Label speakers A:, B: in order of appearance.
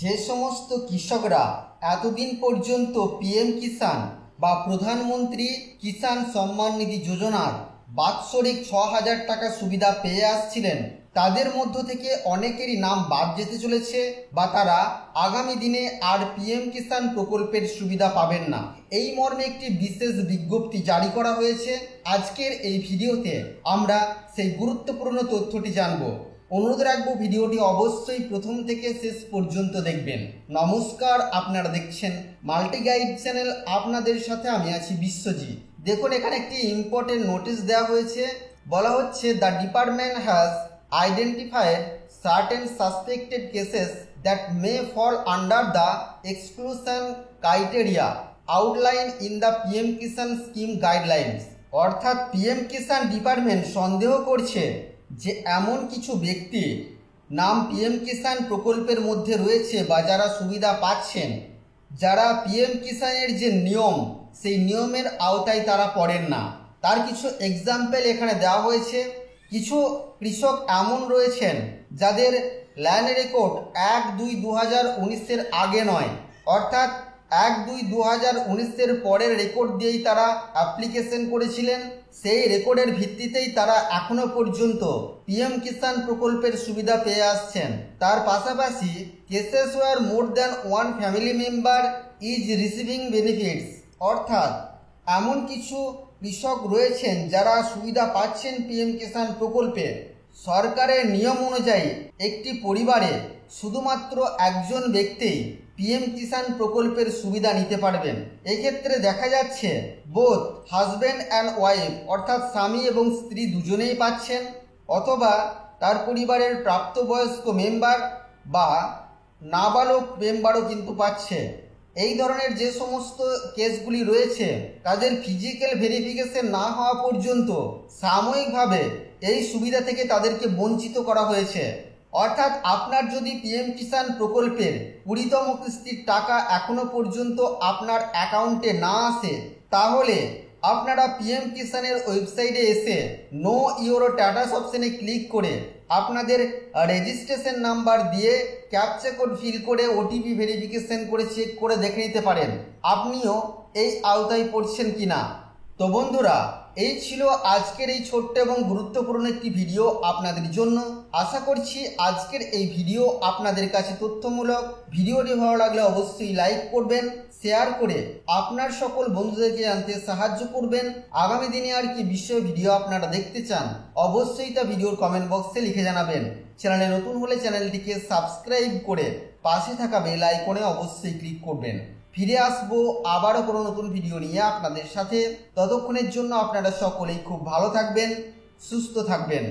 A: যে সমস্ত কৃষকরা এতদিন পর্যন্ত পিএম কিষাণ বা প্রধানমন্ত্রী কিষাণ সম্মান নিধি যোজনার বাৎসরিক ৬,০০০ টাকা সুবিধা পেয়ে আসছিলেন, তাদের মধ্য থেকে অনেকেরই নাম বাদ যেতে চলেছে বা তারা আগামী দিনে আর পিএম কিষাণ প্রকল্পের সুবিধা পাবেন না। এই মর্মে একটি বিশেষ বিজ্ঞপ্তি জারি করা হয়েছে। আজকের এই ভিডিওতে আমরা সেই গুরুত্বপূর্ণ তথ্যটি জানব। অনুরোধ রাখবো ভিডিওটি অবশ্যই প্রথম থেকে শেষ পর্যন্ত দেখবেন। নমস্কার, আপনারা দেখছেন মাল্টি গাইড চ্যানেল, আপনাদের সাথে আমি আছি বিশ্বজিৎ। দেখুন, এখানে একটি ইম্পর্টেন্ট নোটিশ দেওয়া হয়েছে। বলা হচ্ছে, the department has identified certain suspected cases that may fall under the exclusion criteria outline in the PM Kisan scheme guidelines. অর্থাৎ পিএম কিষাণ ডিপার্টমেন্ট সন্দেহ করছে যে এমন কিছু ব্যক্তি নাম পিএম কিষাণ প্রকল্পের মধ্যে রয়েছে বা যারা সুবিধা পাচ্ছেন, যারা পিএম কিষাণের যে নিয়ম সেই নিয়মের আওতায় তারা পড়েন না। তার কিছু এক্সাম্পল এখানে দেওয়া হয়েছে। কিছু কৃষক এমন রয়েছেন যাদের ল্যান্ড রেকর্ড ১-২-২০১৯-এর আগে নয়, অর্থাৎ ১-২-২০১৯-এর পরের রেকর্ড দিয়েই তারা অ্যাপ্লিকেশন করেছিলেন। সেই রেকর্ডের ভিত্তিতেই তারা এখনো পর্যন্ত পিএম কিষাণ প্রকল্পের সুবিধা পেয়ে আসছেন। তার পাশাপাশি cases where more than one family member is receiving benefits, অর্থাৎ এমন কিছু কৃষক রয়েছেন যারা সুবিধা পাচ্ছেন পিএম কিষাণ প্রকল্পে। সরকারের নিয়ম অনুযায়ী একটি পরিবারে শুধুমাত্র একজন ব্যক্তি পিএম কিষাণ প্রকল্পের সুবিধা নিতে পারবেন। এক্ষেত্রে দেখা যাচ্ছে বোথ হাজব্যান্ড অ্যান্ড ওয়াইফ, অর্থাৎ স্বামী এবং স্ত্রী দুজনেই পাচ্ছেন, অথবা তার পরিবারের প্রাপ্তবয়স্ক মেম্বার বা নাবালক মেম্বারও কিন্তু পাচ্ছে। এই ধরনের যে সমস্ত কেসগুলি রয়েছে তাদের ফিজিক্যাল ভেরিফিকেশন না হওয়া পর্যন্ত সাময়িকভাবে এই সুবিধা থেকে তাদেরকে বঞ্চিত করা হয়েছে। অর্থাৎ আপনার যদি পিএম কিষাণ প্রকল্পের ২০তম কিস্তির টাকা এখনো পর্যন্ত আপনার অ্যাকাউন্টে না আসে, তাহলে আপনারা পিএম কিষাণের ওয়েবসাইটে এসে নো ইওর স্ট্যাটাস অপশানে ক্লিক করে আপনাদের রেজিস্ট্রেশন নাম্বার দিয়ে ক্যাপচা কোড ফিল করে ওটিপি ভেরিফিকেশন করে চেক করে দেখে নিতে পারেন আপনিও এই আওতায় পড়ছেন কিনা। তো বন্ধুরা, এই ছিল আজকের এই ছোট্ট এবং গুরুত্বপূর্ণ একটি ভিডিও আপনাদের জন্য। আশা করছি আজকের এই ভিডিও আপনাদের কাছে তথ্যমূলক। ভিডিওটি ভালো লাগলে অবশ্যই লাইক করবেন, শেয়ার করে আপনার সকল বন্ধুদেরকে জানতে সাহায্য করবেন। আগামী দিনে আর কি বিষয় ভিডিও আপনারা দেখতে চান অবশ্যই তা ভিডিওর কমেন্ট বক্সে লিখে জানাবেন। চ্যানেলে নতুন হলে চ্যানেলটিকে সাবস্ক্রাইব করে পাশে থাকা বেল আইকনে অবশ্যই ক্লিক করবেন। ফিরে আসবো আবারও কোনো নতুন ভিডিও নিয়ে আপনাদের সাথে। ততক্ষণের জন্য আপনারা সকলেই খুব ভালো থাকবেন, সুস্থ থাকবেন।